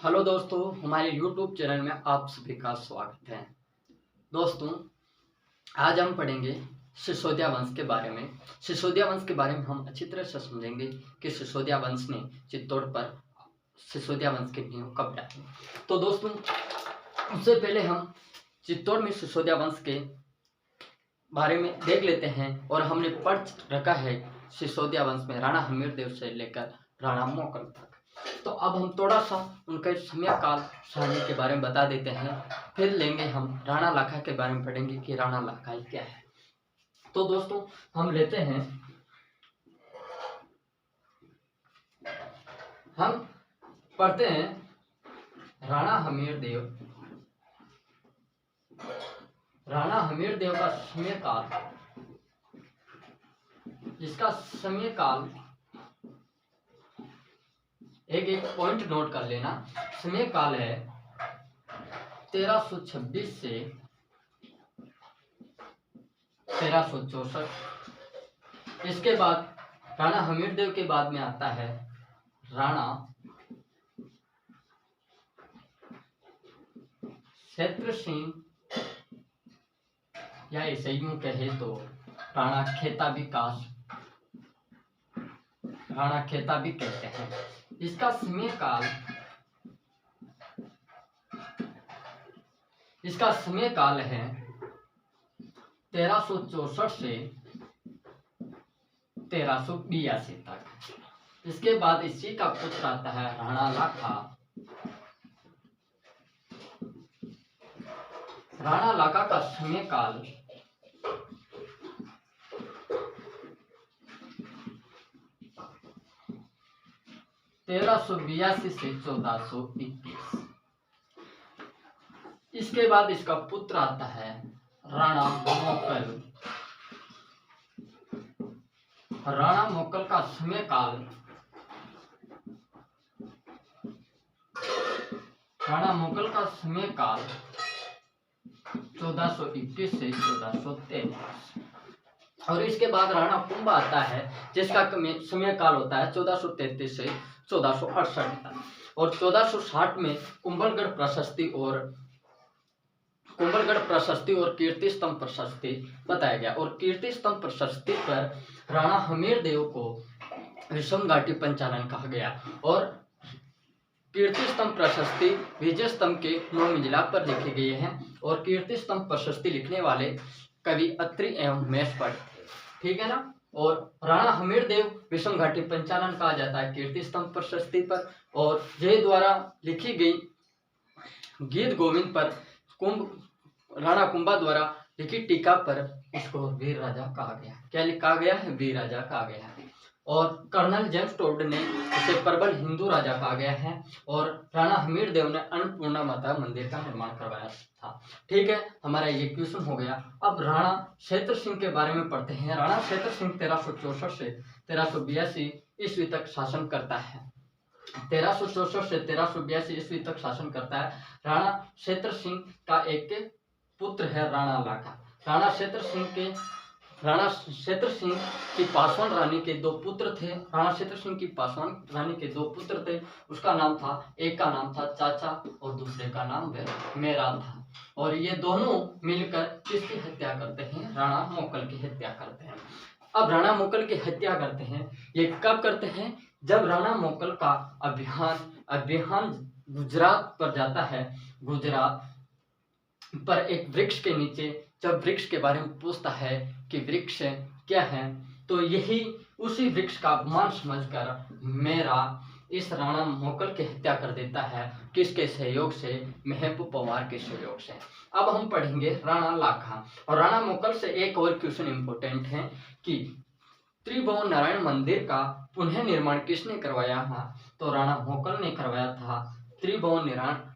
Hello दोस्तों, हमारे YouTube channel में आप सभी का स्वागत है। दोस्तों, आज हम पढ़ेंगे सिसोदिया वंश के बारे में। सिसोदिया वंश के बारे में हम अच्छी तरह से समझेंगे कि सिसोदिया वंश ने चित्तौड़ पर सिसोदिया वंश के नींव कब डाली। तो दोस्तों, उससे पहले हम चित्तौड़ में सिसोदिया वंश के बारे में देख लेते हैं। और हमने पढ़ रखा है सिसोदिया वंश में राणा हमीरदेव से लेकर राणा मोकल तक। तो अब हम थोड़ा सा उनके समय काल शाही के बारे में बता देते हैं, फिर लेंगे हम राणा लाखा के बारे में पढ़ेंगे कि राणा लाखा क्या है। तो दोस्तों, हम लेते हैं, हम पढ़ते हैं राणा हमीरदेव का समय काल, जिसका समय काल एक पॉइंट नोट कर लेना। समय काल है 1326 से 1364। इसके बाद राणा हमीरदेव के बाद में आता है राणा क्षेत्र सिंह, या इसे यूं कहे तो राणा खेता भी कहते हैं। इसका समय काल है 1364 से 1382 तक। इसके बाद इसी का पुत्र आता है राणा लाखा। राणा लाखा का समय काल 1382 से 1421। इसके बाद इसका पुत्र आता है राणा मोकल। राणा मोकल का समय काल 1421 से 1423। और इसके बाद राणा कुंभा आता है, जिसका समय काल होता है 1433 से 1468 तक। और 1460 में कुंभलगढ़ प्रशस्ति और कीर्ति स्तंभ प्रशस्ति बताया गया। और कीर्ति स्तंभ प्रशस्ति पर राणा हमीरदेव को विषम घाटी पंचानन कहा गया। और कीर्ति स्तंभ प्रशस्ति विजय स्तंभ के 9 मंजिला पर लिखे गए हैं। और कीर्ति स्तंभ प्रशस्ति लिखने वाले कवि अत्रि एवं मेषपट थे, ठीक है ना। और राणा हमीरदेव विषम घाटी पंचानन कहा जाता है कीर्ति स्तंभ प्रशस्ति पर। और जय द्वारा लिखी गई गीत गोविंद पर राणा कुंभा द्वारा लिखी टीका पर इसको वीर राजा कहा गया। क्या कहा गया है? वीर राजा कहा गया है। और कर्नल जेम्स टोड ने इसे प्रबल हिंदू राजा कहा गया है। और राणा हमीरदेव ने अन्नपूर्णा माता मंदिर का निर्माण करवाया था, ठीक है। हमारा ये क्वेश्चन हो गया। अब राणा क्षेत्र सिंह के बारे में पढ़ते हैं। राणा क्षेत्र सिंह 1364 से 1382 ईस्वी तक शासन करता है। 1364 से 1382 ईस्वी तक शासन करता है। राणा क्षेत्र सिंह का एक पुत्र है राणा लाखा। राणा क्षेत्र सिंह की पासवान रानी के 2 पुत्र थे। राणा क्षेत्र सिंह की पासवान रानी के 2 पुत्र थे। उसका नाम था, एक का नाम था चाचा और दूसरे का नाम मेरा था। और ये दोनों मिलकर किसकी हत्या करते हैं? राणा मोकल की हत्या करते हैं। अब राणा मोकल की हत्या करते हैं, ये कब करते हैं? जब राणा मोकल का अभियान गुजरात पर जाता है। गुजरात पर एक वृक्ष के नीचे जब वृक्ष के बारे में पूछता है कि वृक्ष क्या है, तो यही उसी वृक्ष का अपमान समझकर मेरा इस राणा मोकल की हत्या कर देता है। किसके सहयोग से? महबूब पवार के सहयोग से। अब हम पढ़ेंगे राणा लाखा। और राणा मोकल से एक और क्वेश्चन इंपॉर्टेंट है कि त्रिभुवन नारायण मंदिर का पुनः निर्माण किसने करवाया था? तो राणा मोकल ने करवाया था। त्रिभुवन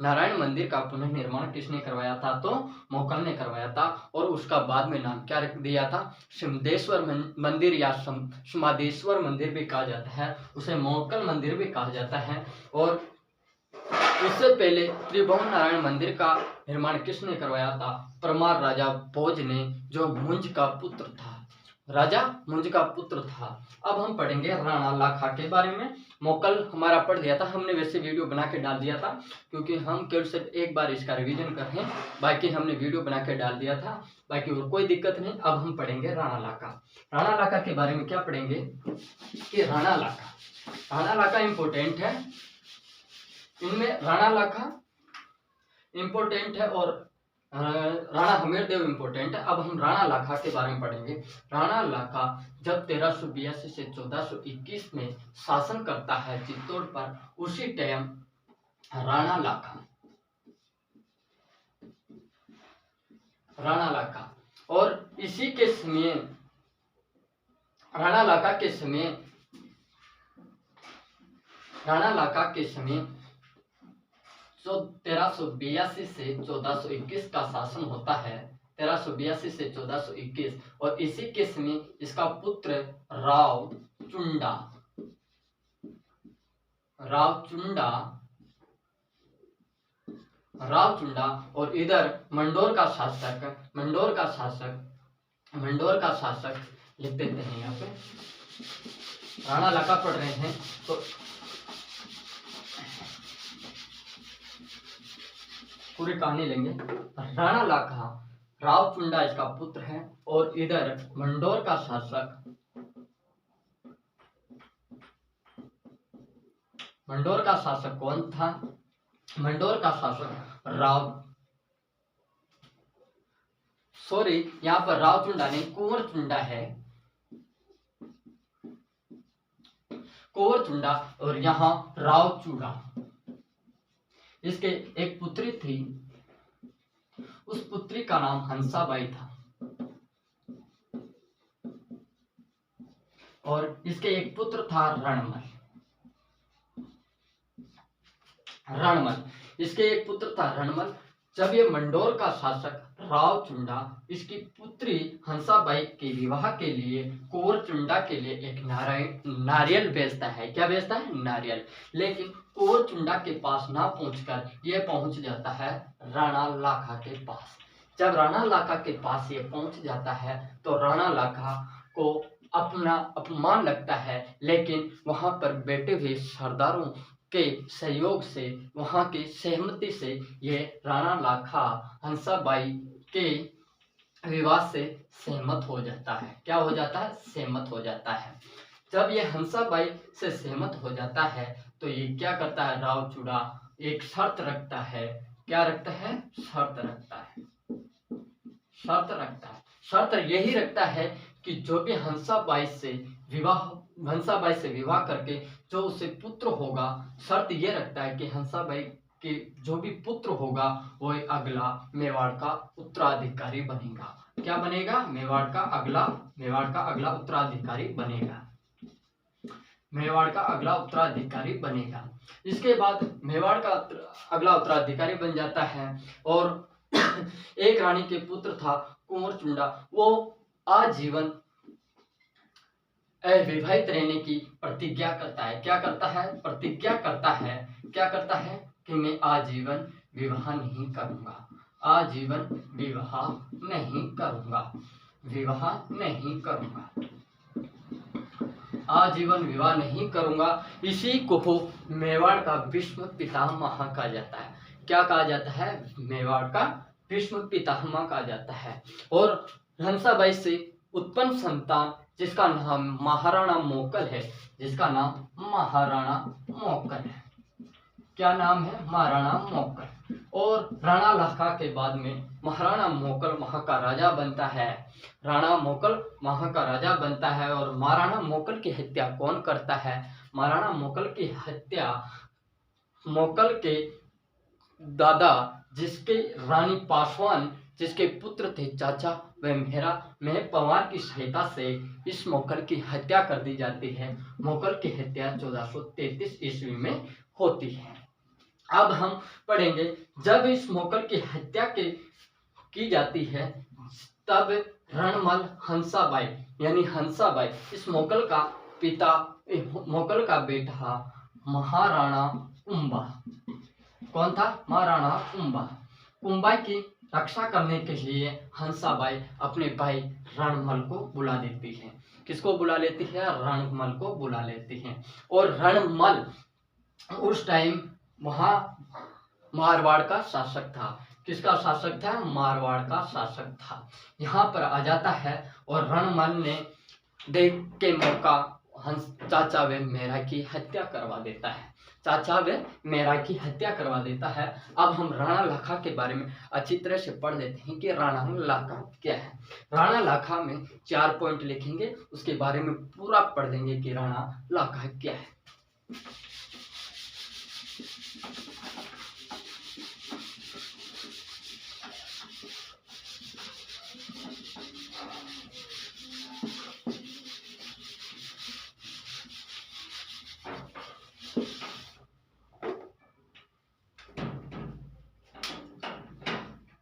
नारायण मंदिर का पुनः निर्माण किसने करवाया था? तो मोकल ने करवाया था। और उसका बाद में नाम क्या रख दिया था? सिमदेश्वर मंदिर या समादेश्वर मंदिर भी कहा जाता है, उसे मोकल मंदिर भी कहा जाता है। और उससे पहले त्रिभुवन नारायण मंदिर का निर्माण किसने करवाया था? परमार राजा भोज ने, जो भुंज का पुत्र था। राजा मुंज का पुत्र था। अब हम पढ़ेंगे राणा लाखा के बारे में। मोकल हमारा पढ़ दिया था हमने, वैसे वीडियो बना के डाल दिया था क्योंकि हम केवल सिर्फ एक बार इसका रिवीजन कर रहे हैं, बाकी हमने वीडियो बना के डाल दिया था, बाकी और कोई दिक्कत नहीं। अब हम पढ़ेंगे राणा लाखा। राणा लाखा के बारे में क्या पढ़ेंगे कि राणा लाखा इम्पोर्टेंट है, इनमें राणा लाखा इम्पोर्टेंट है और राणा हमीरदेव इम्पोर्टेंट है। अब हम राणा लाखा के बारे में पढ़ेंगे। राणा लाखा जब 1382 से 1421 में शासन करता है चित्तौड़ पर, उसी टाइम राणा लाखा और इसी के समय राणा लाखा के समय जो 1382 से 1421 का शासन होता है, 1382 से 1421, और इसी के समय इसका पुत्र राव चुंडा और इधर मंडोर का शासक लिख देते हैं यहाँ पे। राणा लाखा पढ़ रहे हैं तो पूरी कहानी लेंगे। राणा लाखा राव चुंडा इसका पुत्र है और इधर मंडोर का शासक कौन था? मंडोर का शासक यहाँ पर राव चुंडा नहीं, कुंवर चुंडा और यहाँ राव चूड़ा। इसके एक पुत्री थी, उस पुत्री का नाम हंसाबाई था और इसके एक पुत्र था रणमल। इसके एक पुत्र था रणमल। जब ये मंडोर का शासक राव चुंडा इसकी पुत्री हंसाबाई के विवाह के लिए कुंवर चुंडा के लिए एक नारियल बेचता है। क्या बेचता है? नारियल। लेकिन कुंवर चुंडा के पास ना पहुंचकर ये पहुंच जाता है राणा लाखा के पास। जब राणा लाखा के पास ये पहुंच जाता है तो राणा लाखा को अपना अपमान लगता है, लेकिन वहां पर बैठे हुए सरदारों के सहयोग से, वहां की सहमति से ये राणा लाखा हंसाबाई के विवाह से सहमत हो जाता है। क्या हो जाता है? सहमत हो जाता है। जब ये हंसाबाई से सहमत हो जाता है तो ये क्या करता है? राव चूड़ा एक शर्त रखता है। क्या रखता है? शर्त यही रखता है कि जो भी हंसाबाई से विवाह करके जो उसे पुत्र होगा, शर्त ये रखता है कि हंसाबाई के जो भी पुत्र होगा वो अगला मेवाड़ का उत्तराधिकारी बनेगा। क्या बनेगा? मेवाड़ का अगला उत्तराधिकारी बनेगा। इसके बाद मेवाड़ का अगला उत्तराधिकारी बन जाता है और एक रानी के पुत्र था कुंवर चुंडा, वो आजीवन अविवाहित रहने की प्रतिज्ञा करता है। क्या करता है? प्रतिज्ञा करता है कि मैं आजीवन विवाह नहीं करूंगा। आजीवन विवाह नहीं करूंगा। इसी को मेवाड़ का भीष्म पितामह कहा जाता है। क्या कहा जाता है? मेवाड़ का भीष्म पितामह कहा जाता है। और हंसाबाई से उत्पन्न संतान जिसका नाम महाराणा मोकल है, क्या नाम है? महाराणा मोकल। और राणा लाखा के बाद में महाराणा मोकल वहां का राजा बनता है। और महाराणा मोकल की हत्या कौन करता है? महाराणा मोकल की हत्या मोकल के दादा जिसके रानी पासवान जिसके पुत्र थे चाचा, वह मेहर पवार की सहायता से इस मोकल की हत्या कर दी जाती है। मोकल की हत्या 1433 ईस्वी में होती है। अब हम पढ़ेंगे जब इस मोकल की हत्या की जाती है तब रणमल हंसाबाई इस मोकल का बेटा महाराणा उम्बा। कौन था? महाराणा उम्बा की रक्षा करने के लिए हंसाबाई अपने भाई रणमल को बुला देती है। किसको बुला लेती है? रणमल को बुला लेती है। और रणमल उस टाइम वहां मारवाड़ का शासक था। किसका शासक था? मारवाड़ का शासक था। यहाँ पर आ जाता है और रणमल ने देख के मौका चाचा वे मेरा की हत्या करवा देता है। चाचा वे मेरा की हत्या करवा देता है। अब हम राणा लाखा के बारे में अच्छी तरह से पढ़ लेते हैं कि राणा लाखा क्या है। राणा लाखा में 4 पॉइंट लिखेंगे, उसके बारे में पूरा पढ़ लेंगे कि राणा लाखा क्या है।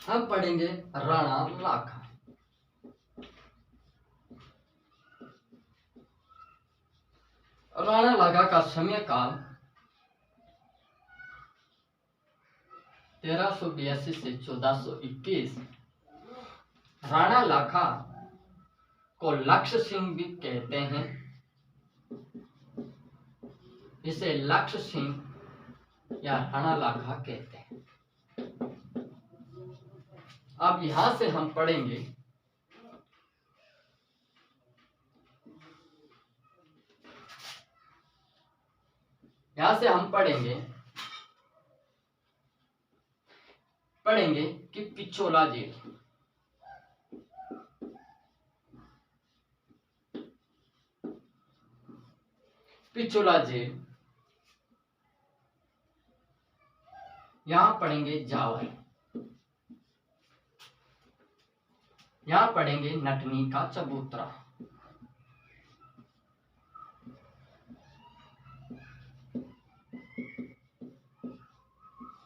हम पढ़ेंगे राणा लाखा। राणा लाखा का समय काल 1382 से 1421। राणा लाखा को लक्ष्य सिंह भी कहते हैं। इसे लक्ष्य सिंह या राणा लाखा कहते हैं। अब यहां से हम पढ़ेंगे कि पिछोला जेल। पिछोला जेल, यहां पढ़ेंगे जावर, यहां पढ़ेंगे नटनी का चबूतरा,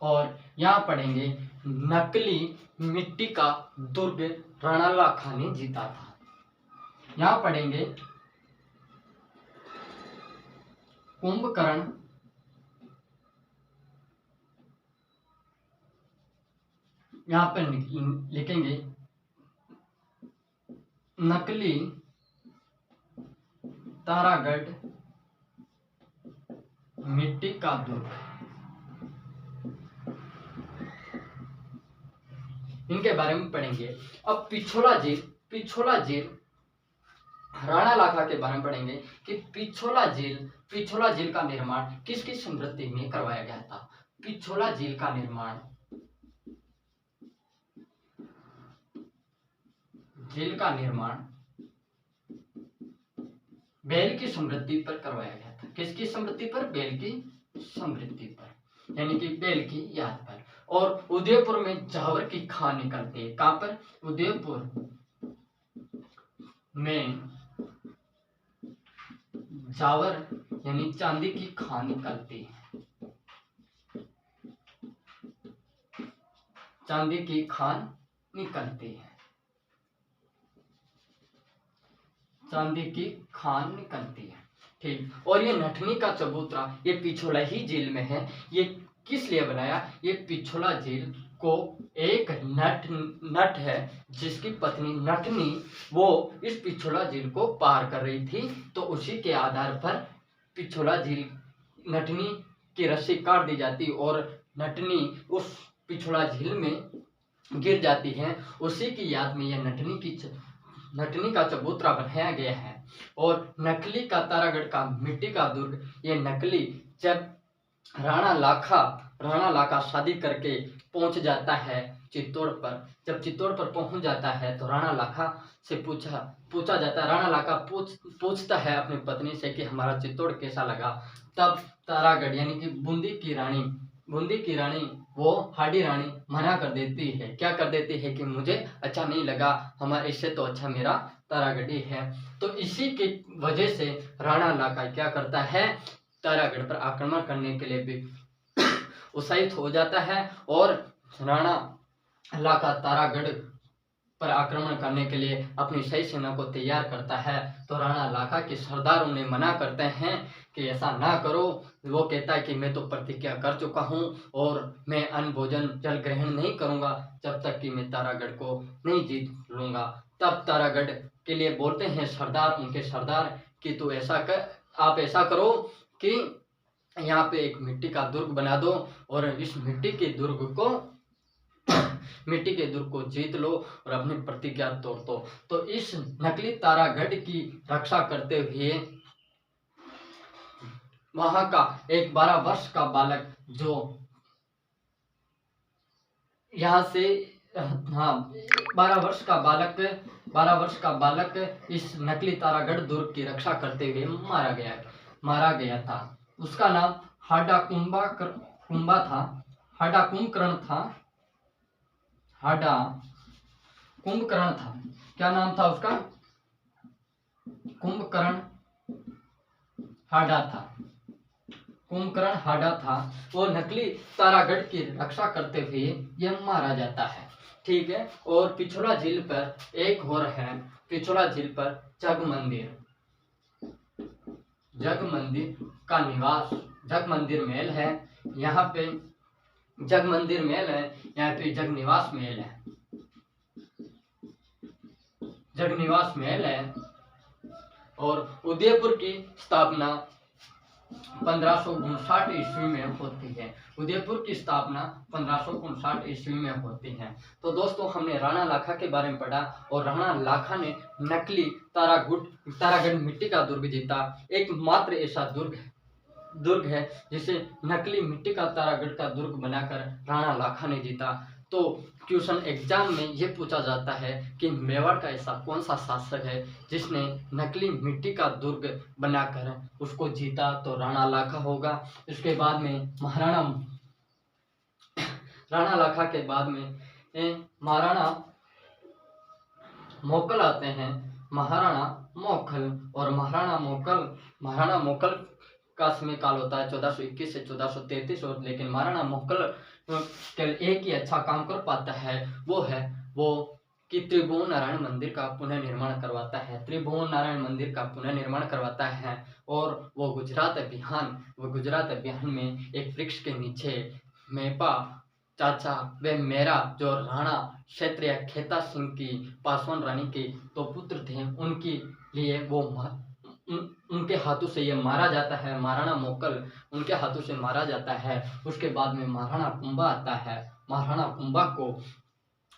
और यहां पढ़ेंगे नकली मिट्टी का दुर्ग राणा लाखा ने जीता था। यहां पढ़ेंगे कुंभकर्ण, यहां पर लिखेंगे नकली तारागढ़ मिट्टी का दुर्ग। इनके बारे में पढ़ेंगे। अब पिछोला जेल राणा लाखा के बारे में पढ़ेंगे कि पिछोला जेल का निर्माण किसकी स्मृति में करवाया गया था। पिछोला जेल का निर्माण बैल की स्मृति पर करवाया गया था। किसकी स्मृति पर? बैल की स्मृति पर, यानी कि बैल की याद पर। और उदयपुर में जावर की खान निकलती है। कहां पर? उदयपुर में जावर यानी चांदी की खान निकलती है। चांदी की खान निकलती है। ठीक। और ये नटनी का चबूतरा ये पिछोला ही जेल में है। ये किस लिए बनाया? ये पिछोला जेल को एक नट है जिसकी पत्नी नटनी वो इस पिछोला झील को पार कर रही थी, तो उसी के आधार पर पिछोला झील नटनी की रस्सी काट दी जाती और नटनी उस पिछोला झील में गिर जाती है। उसी की याद में यह नटनी का चबूतरा बनाया गया है। और नकली का तारागढ़ का मिट्टी का दुर्ग, ये नकली जब राणा लाखा शादी करके पहुंच जाता है चित्तौड़ पर। जब चित्तौड़ पर पहुंच जाता है तो राणा लाखा से पूछा जाता है। राणा लाखा पूछता है अपनी पत्नी से कि हमारा चित्तौड़ कैसा लगा। तब तारागढ़ यानी कि बूंदी की रानी वो हाडी रानी मना कर देती है। क्या कर देती है कि मुझे अच्छा नहीं लगा, हमारे इससे तो अच्छा मेरा तारागढ़ी है। तो इसी की वजह से राणा लाखा क्या करता है, तारागढ़ पर आक्रमण करने के लिए भी उत्साहित हो जाता है और राणा लाखा तारागढ़ पर आक्रमण करने के लिए अपनी सही सेना को तैयार करता है, तो राणा लाखा के सरदार उन्हें मना करते हैं कि ऐसा ना करो। वो कहता है कि मैं तो प्रतिज्ञा कर चुका हूँ और मैं अन्न भोजन जल ग्रहण नहीं करूँगा जब तक कि मैं तारागढ़ को नहीं जीत लूँगा। तब तारागढ़ के लिए बोलते हैं सरदार, उनके सरदार, कि तू ऐसा कर, आप ऐसा करो कि यहाँ पे एक मिट्टी का दुर्ग बना दो और इस मिट्टी के दुर्ग को जीत लो और अपनी प्रतिज्ञा तोड़ दो। तो इस नकली तारागढ़ की रक्षा करते हुए वहां का एक 12 वर्ष का बालक, जो यहाँ से 12 वर्ष का बालक इस नकली तारागढ़ दुर्ग की रक्षा करते हुए मारा गया था। उसका नाम हाडा कुंभकर्ण था। क्या नाम था उसका? कुंभकर्ण हाडा था। वो नकली तारागढ़ की रक्षा करते हुए यह मारा जाता है। ठीक है। और पिछोला झील पर एक और है, पिछोला झील पर जगमंदिर महल है। यहाँ पे जगमंदिर महल है, यहाँ पे जगनिवास महल है। और उदयपुर की स्थापना 1559 ईस्वी में होती है। उदयपुर की स्थापना 1559 ईस्वी में होती है। तो दोस्तों, हमने राणा लाखा के बारे में पढ़ा और राणा लाखा ने नकली तारागढ़ मिट्टी का दुर्ग जीता। एकमात्र ऐसा दुर्ग है जिसे नकली मिट्टी का तारागढ़ का दुर्ग बनाकर राणा लाखा ने जीता। तो क्वेश्चन एग्जाम में ये पूछा जाता है कि मेवाड़ का ऐसा कौन सा शासक है जिसने नकली मिट्टी का दुर्ग बनाकर उसको जीता, तो राणा लाखा होगा। इसके बाद में राणा लाखा के बाद में महाराणा मोकल आते हैं। महाराणा मोकल का समयकाल होता है 1421 से 1433। और लेकिन महाराणा मोकल एक ही अच्छा काम कर पाता है, वो कि त्रिभुवन नारायण मंदिर का पुनर्निर्माण करवाता है। और वो गुजरात अभियान में एक वृक्ष के नीचे मेपा चाचा वे मेरा, जो राणा क्षत्रिय खेता सिंह की पासवान रानी के दो पुत्र थे, उनके लिए वो उनके हाथों से ये मारा जाता है। महाराणा मोकल उनके हाथों से मारा जाता है। उसके बाद में महाराणा कुंभा आता है। महाराणा कुंभा को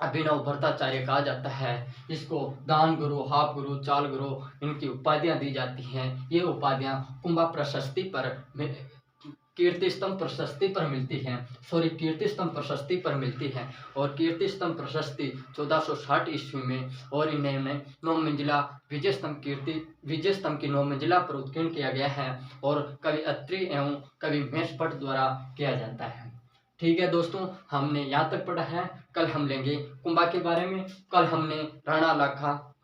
अभिनव भट्टाचार्य कहा जाता है। इसको दान गुरु, हाफ गुरु, चाल गुरु, इनकी उपाधियां दी जाती हैं। ये उपाधियां कुंभा प्रशस्ति पर कीर्ति स्तंभ प्रशस्ति पर मिलती है। और कीर्ति स्तंभ प्रशस्ति 1460 ईस्वी में, और इन्हें 9 मंजिला विजय स्तंभ की 9 मंजिला पर उत्कीर्ण किया गया है और कवि अत्रि एवं कवि मेष भट्ट द्वारा किया जाता है। ठीक है दोस्तों, हमने यहाँ तक पढ़ा है। कल हम लेंगे कुंभा के बारे में। कल हमने राणा लाखा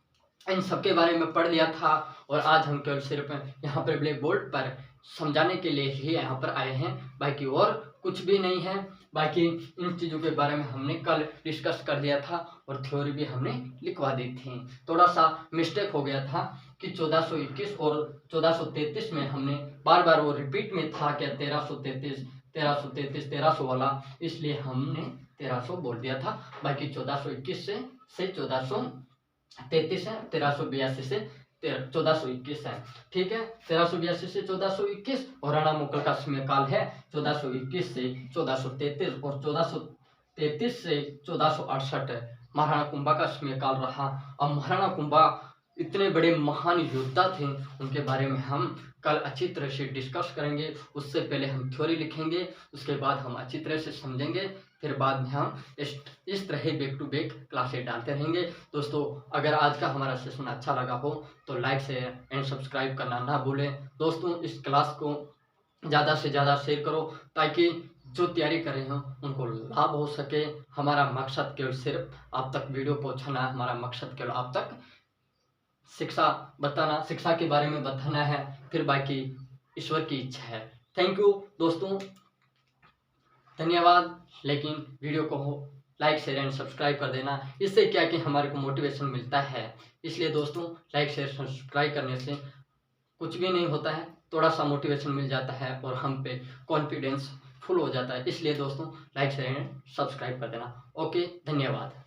इन सब के बारे में पढ़ लिया था और आज हम केवल सिर्फ यहाँ पर ब्लैक बोर्ड पर समझाने के लिए ही यहाँ पर आए हैं, बाकी और कुछ भी नहीं है। बाकी इन चीज़ों के बारे में हमने कल डिस्कस कर दिया था और थ्योरी भी हमने लिखवा दी थी। थोड़ा सा मिस्टेक हो गया था कि 1421 और 1433 में हमने बार वो रिपीट में था क्या 1333 वाला, इसलिए हमने 1300 बोल दिया था। बाकी 1421 से 1433 है, 1382 से 1421 है। ठीक है, 1382 से 1421 और राणा मोकल का समयकाल है 1421 से 1433 और 1433 से 1468 महाराणा कुंभा का समयकाल रहा। अब महाराणा कुंभा इतने बड़े महान योद्धा थे, उनके बारे में हम कल अच्छी तरह से डिस्कस करेंगे। उससे पहले हम थ्योरी लिखेंगे, उसके बाद हम अच्छी तरह से समझेंगे, फिर बाद में हम इस तरह बैक टू बैक क्लासेस डालते रहेंगे। दोस्तों, अगर आज का हमारा सेशन अच्छा लगा हो तो लाइक शेयर एंड सब्सक्राइब करना ना भूलें। दोस्तों, इस क्लास को ज़्यादा से ज़्यादा शेयर करो ताकि जो तैयारी कर रहे हो उनको लाभ हो सके। हमारा मकसद केवल सिर्फ आप तक वीडियो पहुँचाना है। हमारा मकसद केवल आप तक शिक्षा के बारे में बताना है, फिर बाकी ईश्वर की इच्छा है। थैंक यू दोस्तों, धन्यवाद। लेकिन वीडियो को लाइक शेयर एंड सब्सक्राइब कर देना। इससे क्या कि हमारे को मोटिवेशन मिलता है। इसलिए दोस्तों लाइक शेयर सब्सक्राइब करने से कुछ भी नहीं होता है, थोड़ा सा मोटिवेशन मिल जाता है और हम पे कॉन्फिडेंस फुल हो जाता है। इसलिए दोस्तों लाइक शेयर एंड सब्सक्राइब कर देना। ओके, धन्यवाद।